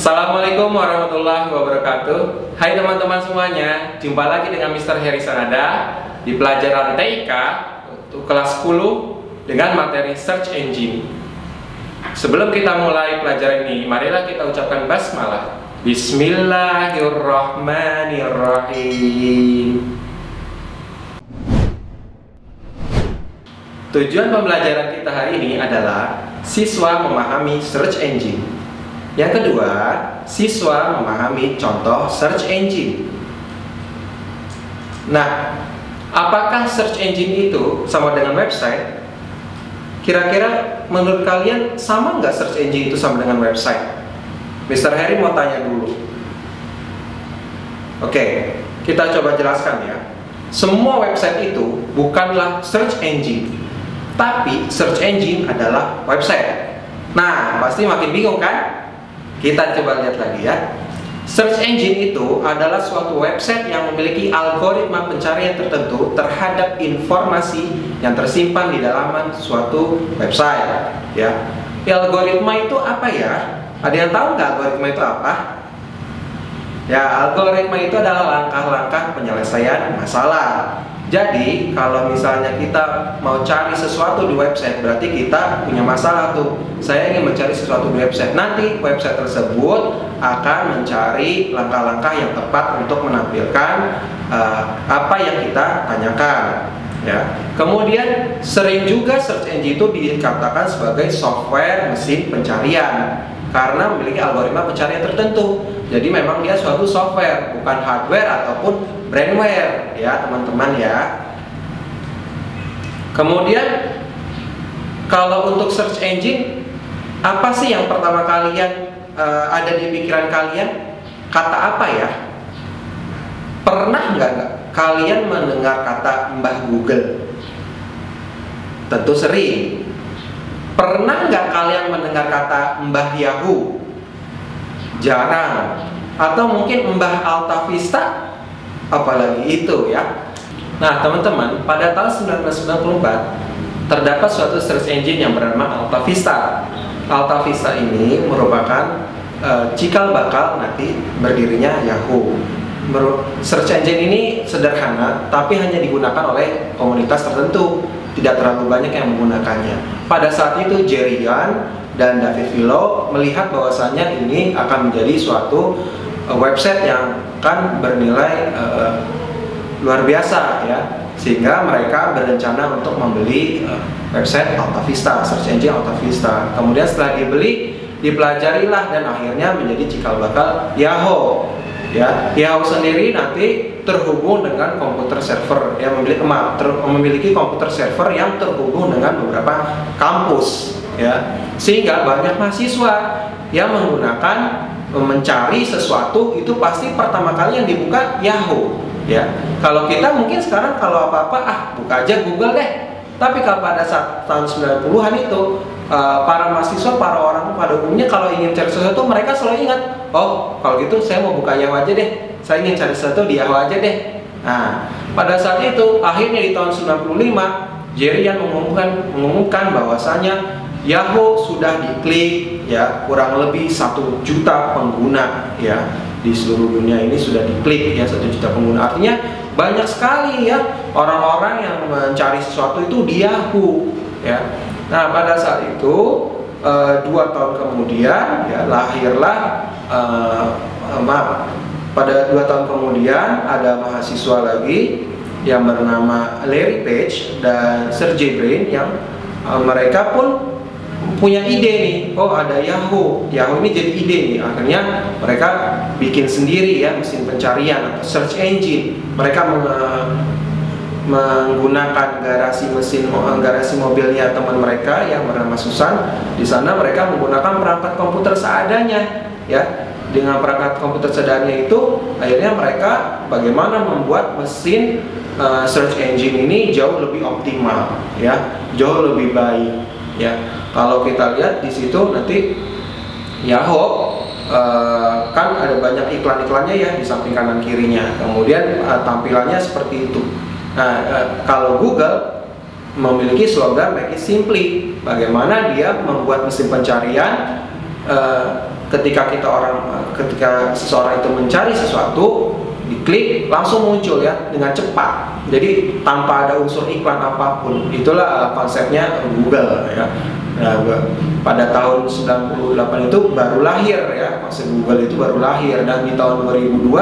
Assalamualaikum warahmatullahi wabarakatuh. Hai teman-teman semuanya, jumpa lagi dengan Mr. Heri Sanada di pelajaran TIK untuk kelas 10 dengan materi Search Engine. Sebelum kita mulai pelajaran ini, marilah kita ucapkan basmalah. Bismillahirrahmanirrahim. Tujuan pembelajaran kita hari ini adalah siswa memahami search engine. Yang kedua, siswa memahami contoh search engine. Nah, apakah search engine itu sama dengan website? Kira-kira menurut kalian sama nggak search engine itu sama dengan website? Mr. Heri mau tanya dulu. Oke, kita coba jelaskan ya. Semua website itu bukanlah search engine, tapi search engine adalah website. Nah, pasti makin bingung kan? Kita coba lihat lagi ya. Search engine itu adalah suatu website yang memiliki algoritma pencarian tertentu terhadap informasi yang tersimpan di dalaman suatu website. Ya, algoritma itu apa ya? Ada yang tahu nggak algoritma itu apa? Ya, algoritma itu adalah langkah-langkah penyelesaian masalah. Jadi, kalau misalnya kita mau cari sesuatu di website, berarti kita punya masalah tuh. Saya ingin mencari sesuatu di website. Nanti website tersebut akan mencari langkah-langkah yang tepat untuk menampilkan apa yang kita tanyakan. Ya. Kemudian sering juga search engine itu dikatakan sebagai software mesin pencarian karena memiliki algoritma pencarian tertentu. Jadi memang dia suatu software, bukan hardware ataupun brandware ya teman-teman ya. Kemudian kalau untuk search engine, apa sih yang pertama kalian ada di pikiran kalian? Kata apa ya? Pernah nggak kalian mendengar kata Mbah Google? Tentu sering. Pernah nggak kalian mendengar kata Mbah Yahoo? Jarang. Atau mungkin Mbah Altavista? Apalagi itu ya. Nah teman-teman, pada tahun 1994 terdapat suatu search engine yang bernama Altavista. Altavista ini merupakan cikal bakal nanti berdirinya Yahoo. Search engine ini sederhana, tapi hanya digunakan oleh komunitas tertentu. Tidak terlalu banyak yang menggunakannya. Pada saat itu Jerry Yang dan David Vilo melihat bahwasanya ini akan menjadi suatu website yang akan bernilai luar biasa ya, sehingga mereka berencana untuk membeli website Altavista, search engine Altavista. Kemudian setelah dibeli, dipelajarilah dan akhirnya menjadi cikal bakal Yahoo. Ya, Yahoo sendiri nanti terhubung dengan komputer server yang memiliki komputer server yang terhubung dengan beberapa kampus ya, sehingga banyak mahasiswa yang menggunakan mencari sesuatu itu pasti pertama kali yang dibuka Yahoo ya. Kalau kita mungkin sekarang kalau apa-apa buka aja Google deh. Tapi kalau pada saat tahun 90-an itu para mahasiswa, para orang pada umumnya kalau ingin cari sesuatu mereka selalu ingat, oh kalau gitu saya mau buka Yahoo aja deh, saya ingin cari sesuatu di Yahoo aja deh. Nah pada saat itu akhirnya di tahun 95 Jerry yang mengumumkan bahwasanya Yahoo sudah diklik ya, kurang lebih 1 juta pengguna ya, di seluruh dunia ini sudah diklik ya, 1 juta pengguna. Artinya banyak sekali ya orang-orang yang mencari sesuatu itu di Yahoo ya. Nah pada saat itu 2 tahun kemudian ya lahirlah pada 2 tahun kemudian ada mahasiswa lagi yang bernama Larry Page dan Sergey Brin yang mereka pun punya ide nih, oh ada Yahoo ini jadi ide nih. Akhirnya mereka bikin sendiri ya mesin pencarian atau search engine. Mereka menggunakan garasi mobilnya teman mereka yang bernama Susan. Di sana mereka menggunakan perangkat komputer seadanya ya. Dengan perangkat komputer seadanya itu akhirnya mereka bagaimana membuat mesin search engine ini jauh lebih optimal ya, jauh lebih baik ya. Kalau kita lihat di situ nanti Yahoo kan ada banyak iklan-iklannya ya di samping kanan kirinya. Kemudian tampilannya seperti itu. Nah, kalau Google memiliki slogan Make it simply. Bagaimana dia membuat mesin pencarian ketika seseorang itu mencari sesuatu, diklik langsung muncul ya dengan cepat. Jadi tanpa ada unsur iklan apapun. Itulah konsepnya Google ya. Nah, pada tahun 98 itu baru lahir ya, konsep Google itu baru lahir, dan di tahun 2002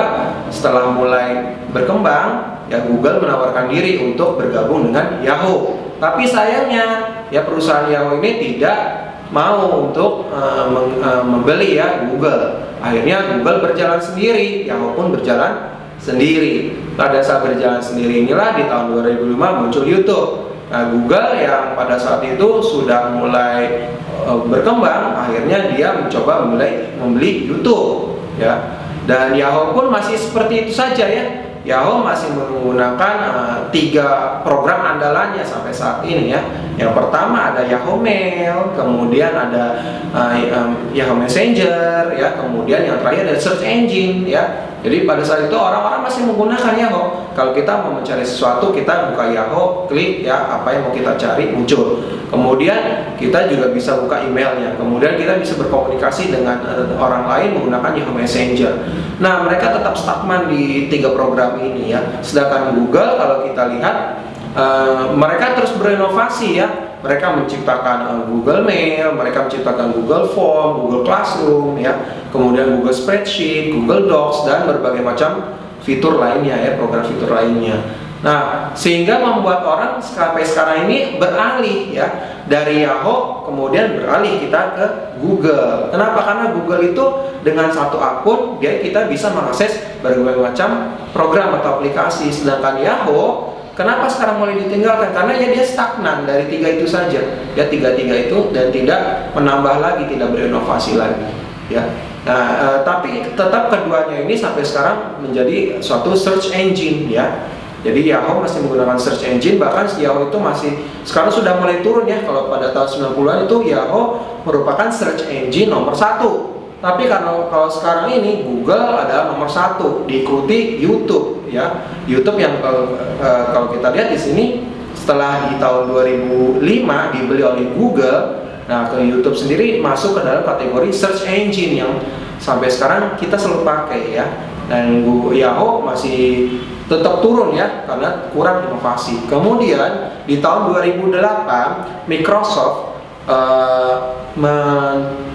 setelah mulai berkembang ya, Google menawarkan diri untuk bergabung dengan Yahoo. Tapi sayangnya ya, perusahaan Yahoo ini tidak mau untuk membeli ya Google. Akhirnya Google berjalan sendiri, Yahoo pun berjalan sendiri. Pada saat berjalan sendiri inilah di tahun 2005 muncul YouTube. Nah, Google yang pada saat itu sudah mulai berkembang, akhirnya dia mencoba membeli YouTube ya. Dan Yahoo pun masih seperti itu saja ya. Yahoo masih menggunakan 3 program andalannya sampai saat ini ya. Yang pertama ada Yahoo Mail, kemudian ada Yahoo Messenger ya, kemudian yang terakhir ada Search Engine ya. Jadi pada saat itu orang-orang masih menggunakan Yahoo. Kalau kita mau mencari sesuatu, kita buka Yahoo, klik ya apa yang mau kita cari muncul. Kemudian kita juga bisa buka emailnya. Kemudian kita bisa berkomunikasi dengan orang lain menggunakan Yahoo Messenger. Nah, mereka tetap stagnan di 3 program ini ya. Sedangkan Google kalau kita lihat mereka terus berinovasi ya. Mereka menciptakan Google Mail, mereka menciptakan Google Form, Google Classroom ya, kemudian Google Spreadsheet, Google Docs, dan berbagai macam fitur lainnya ya, program fitur lainnya. Nah, sehingga membuat orang sampai sekarang ini beralih ya, dari Yahoo kemudian beralih kita ke Google. Kenapa? Karena Google itu dengan satu akun kita bisa mengakses berbagai macam program atau aplikasi. Sedangkan Yahoo, kenapa sekarang mulai ditinggalkan? Karena ya dia stagnan dari 3 itu saja. Ya 3 itu dan tidak menambah lagi, tidak berinovasi lagi. Ya. Nah, tapi tetap keduanya ini sampai sekarang menjadi suatu search engine ya. Jadi Yahoo masih menggunakan search engine, bahkan Yahoo itu masih sekarang sudah mulai turun ya. Kalau pada tahun 90-an itu Yahoo merupakan search engine nomor 1. Tapi kalau sekarang ini Google adalah nomor 1, diikuti YouTube ya. YouTube yang kalau kita lihat di sini setelah di tahun 2005 dibeli oleh Google, nah ke YouTube sendiri masuk ke dalam kategori search engine yang sampai sekarang kita selalu pakai ya. Dan Yahoo masih tetap turun ya karena kurang inovasi. Kemudian di tahun 2008 Microsoft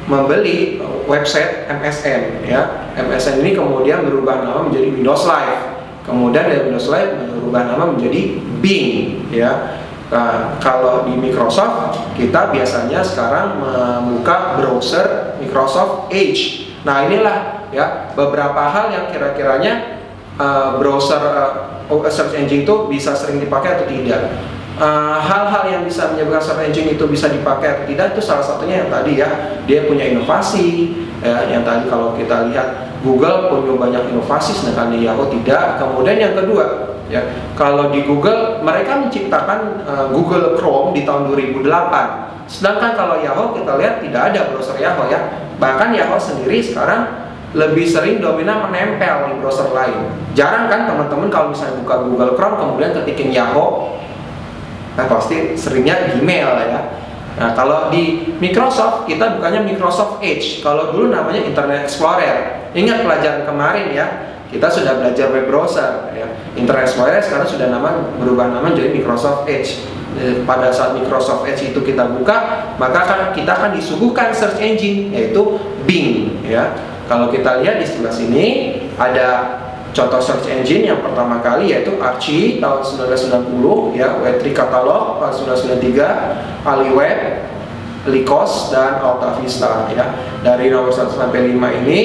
membeli website MSN ya. MSN ini kemudian berubah nama menjadi Windows Live. Kemudian dari Windows Live berubah nama menjadi Bing ya. Nah, kalau di Microsoft kita biasanya sekarang membuka browser Microsoft Edge. Nah, inilah ya beberapa hal yang kira-kiranya browser search engine itu bisa sering dipakai atau tidak. Hal-hal yang bisa menyebabkan search engine itu bisa dipakai atau tidak itu salah satunya yang tadi ya, dia punya inovasi ya, yang tadi kalau kita lihat Google punya banyak inovasi sedangkan di Yahoo tidak. Kemudian yang kedua ya, kalau di Google mereka menciptakan Google Chrome di tahun 2008, sedangkan kalau Yahoo kita lihat tidak ada browser Yahoo ya. Bahkan Yahoo sendiri sekarang lebih sering dominan menempel di browser lain. Jarang kan teman-teman kalau misalnya buka Google Chrome kemudian ketikin Yahoo, nah pasti seringnya Gmail ya. Nah, kalau di Microsoft kita bukannya Microsoft Edge. Kalau dulu namanya Internet Explorer. Ingat pelajaran kemarin ya, kita sudah belajar web browser ya. Internet Explorer sekarang sudah berubah nama menjadi Microsoft Edge. Pada saat Microsoft Edge itu kita buka, maka kita akan disuguhkan search engine yaitu Bing ya. Kalau kita lihat di sebelah sini ada contoh search engine yang pertama kali yaitu Archie tahun 1990 ya, Web3 Catalog tahun 1993, AliWeb, Lycos, dan AltaVista ya. Dari nomor 1 sampai 5 ini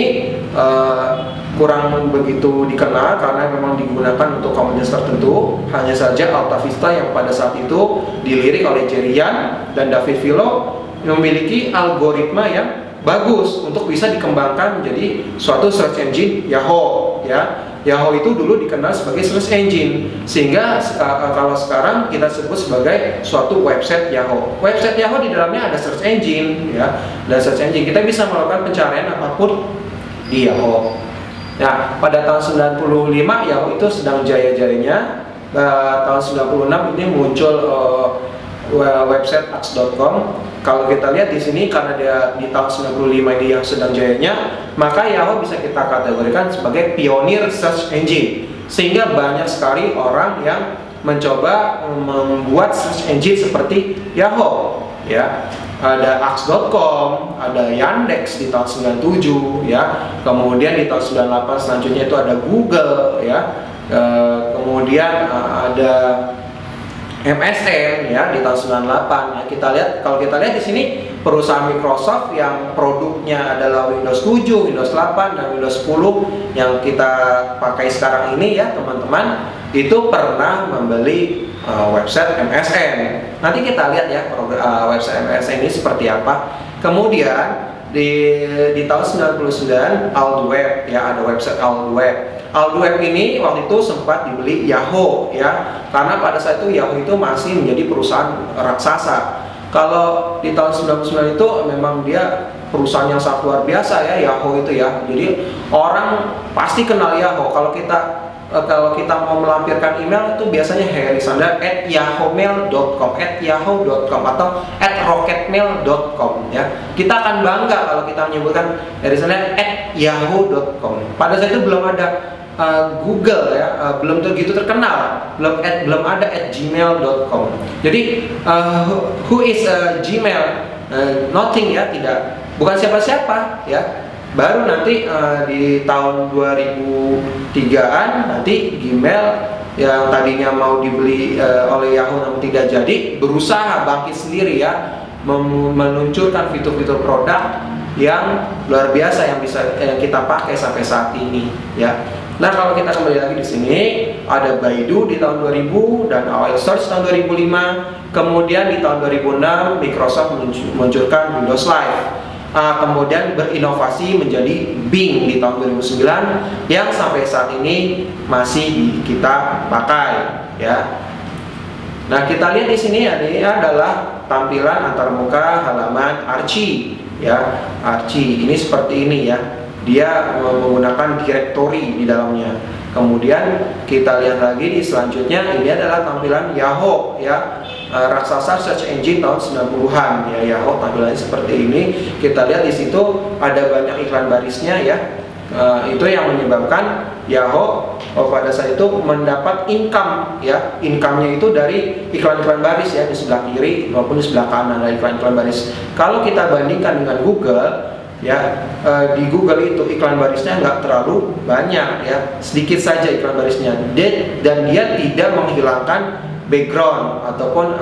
kurang begitu dikenal karena memang digunakan untuk komunitas tertentu. Hanya saja AltaVista yang pada saat itu dilirik oleh Jerry Yang dan David Vilo memiliki algoritma yang bagus untuk bisa dikembangkan menjadi suatu search engine Yahoo ya. Yahoo itu dulu dikenal sebagai search engine, sehingga kalau sekarang kita sebut sebagai suatu website Yahoo. Website Yahoo di dalamnya ada search engine ya. Dan search engine kita bisa melakukan pencarian apapun di Yahoo. Nah, pada tahun 95 Yahoo itu sedang jaya-jayanya. Tahun 96 ini muncul website ax.com. Kalau kita lihat di sini, karena dia di tahun 95 ini yang sedang jayanya, maka Yahoo bisa kita kategorikan sebagai pionir search engine. Sehingga banyak sekali orang yang mencoba membuat search engine seperti Yahoo, ya. Ada ax.com, ada Yandex di tahun 97, ya. Kemudian di tahun 98 selanjutnya itu ada Google, ya. Kemudian ada MSN, ya, di tahun 98. Ya, kita lihat, kalau kita lihat di sini perusahaan Microsoft yang produknya adalah Windows 7, Windows 8 dan Windows 10 yang kita pakai sekarang ini, ya teman-teman, itu pernah membeli website MSN. Nanti kita lihat ya website MSN ini seperti apa. Kemudian di tahun 99 AldWeb, ya, ada website AldWeb. AldWeb ini waktu itu sempat dibeli Yahoo, ya, karena pada saat itu Yahoo itu masih menjadi perusahaan raksasa. Kalau di tahun 99 itu memang dia perusahaan yang sangat luar biasa, ya, Yahoo itu, ya. Jadi orang pasti kenal Yahoo. Kalau kita mau melampirkan email itu biasanya harrysandar@yahoomail.com, @yahoo.com atau @rocketmail.com, ya. Kita akan bangga kalau kita menyebutkan harrysandar@yahoo.com. Pada saat itu belum ada Google, ya, belum begitu terkenal, belum ada @gmail.com. Jadi who is Gmail? Nothing, ya, bukan siapa-siapa, ya. Baru nanti di tahun 2003-an nanti Gmail yang tadinya mau dibeli oleh Yahoo namun tidak jadi, berusaha bangkit sendiri, ya, meluncurkan fitur-fitur produk yang luar biasa yang bisa kita pakai sampai saat ini, ya. Nah, kalau kita kembali lagi di sini, ada Baidu di tahun 2000 dan AOL Search tahun 2005. Kemudian di tahun 2006 Microsoft meluncurkan Windows Live. Kemudian berinovasi menjadi Bing di tahun 2009 yang sampai saat ini masih kita pakai, ya. Nah, kita lihat di sini ini adalah tampilan antarmuka halaman Archie, ya. Archie ini seperti ini, ya. Dia menggunakan directory di dalamnya. Kemudian kita lihat lagi di selanjutnya, ini adalah tampilan Yahoo, ya, raksasa search engine tahun 90-an, ya. Yahoo tampilannya seperti ini. Kita lihat di situ ada banyak iklan barisnya, ya. Itu yang menyebabkan Yahoo pada saat itu mendapat income, ya. Income-nya itu dari iklan-iklan baris, ya, di sebelah kiri maupun di sebelah kanan ada iklan-iklan baris. Kalau kita bandingkan dengan Google, ya, di Google itu iklan barisnya nggak terlalu banyak, ya, sedikit saja iklan barisnya, dan dia tidak menghilangkan background ataupun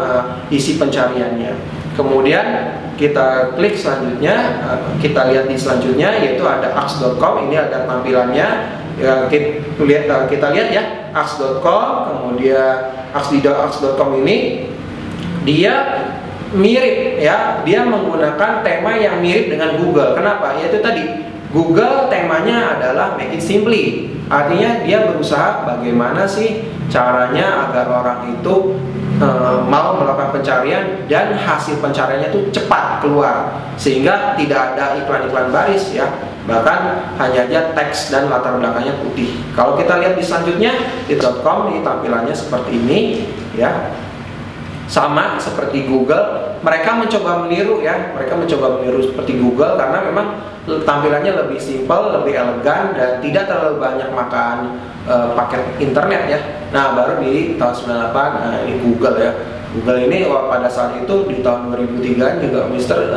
isi pencariannya. Kemudian kita klik selanjutnya, kita lihat di selanjutnya yaitu ada ax.com. Ini ada tampilannya, ya, kita lihat, ya, ax.com. Kemudian ax.com ini dia mirip, ya, dia menggunakan tema yang mirip dengan Google. Kenapa? Yaitu tadi Google temanya adalah make it simply. Artinya dia berusaha bagaimana sih caranya agar orang itu mau melakukan pencarian dan hasil pencariannya itu cepat keluar, sehingga tidak ada iklan-iklan baris, ya, bahkan hanya aja teks dan latar belakangnya putih. Kalau kita lihat di selanjutnya di .com, ini tampilannya seperti ini, ya. Sama seperti Google, mereka mencoba meniru, ya, seperti Google karena memang tampilannya lebih simpel, lebih elegan dan tidak terlalu banyak makan paket internet, ya. Nah, baru di tahun 98 ini Google, ya. Google ini pada saat itu di tahun 2003 juga Mister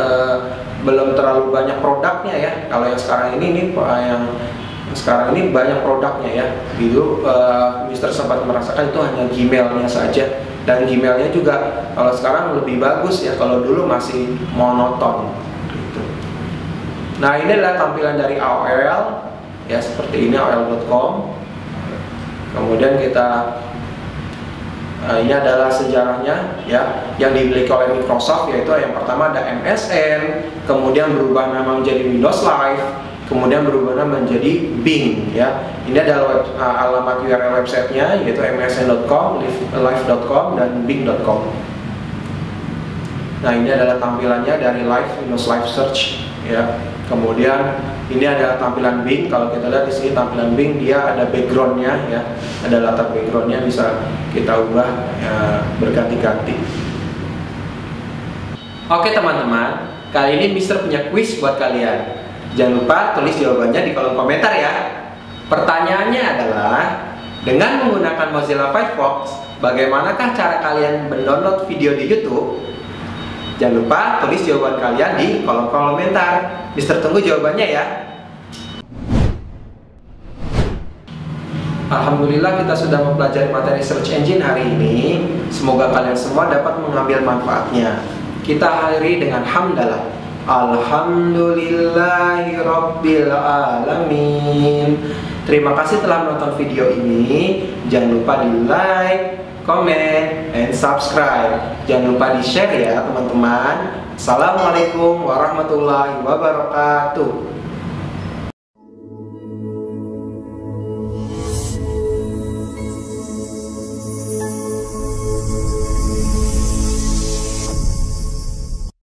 belum terlalu banyak produknya, ya. Kalau yang sekarang ini banyak produknya, ya. Gitu, Mister sempat merasakan itu hanya Gmail-nya saja. Dan Gmail-nya juga kalau sekarang lebih bagus, ya, kalau dulu masih monoton, gitu. Nah, ini adalah tampilan dari AOL, ya, seperti ini AOL.com. Kemudian ini adalah sejarahnya, ya, yang dimiliki oleh Microsoft, yaitu yang pertama ada MSN, kemudian berubah nama menjadi Windows Live, kemudian berubah nama menjadi Bing, ya. Ini adalah alamat URL websitenya, yaitu msn.com, live.com, dan bing.com. Nah, ini adalah tampilannya dari Windows Live Search, ya. Kemudian ini ada tampilan Bing. Kalau kita lihat di sini tampilan Bing, dia ada backgroundnya, ya, ada latar backgroundnya bisa kita ubah, ya, berganti-ganti. Oke teman-teman, kali ini Mister punya kuis buat kalian. Jangan lupa tulis jawabannya di kolom komentar ya. Pertanyaannya adalah, dengan menggunakan Mozilla Firefox, bagaimanakah cara kalian mendownload video di YouTube? Jangan lupa tulis jawaban kalian di kolom komentar. Mister tunggu jawabannya ya. Alhamdulillah kita sudah mempelajari materi search engine hari ini. Semoga kalian semua dapat mengambil manfaatnya. Kita akhiri dengan hamdalah. Alhamdulillahirabbil alamin. Terima kasih telah menonton video ini. Jangan lupa di like, comment, and subscribe. Jangan lupa di share ya teman-teman. Assalamualaikum warahmatullahi wabarakatuh.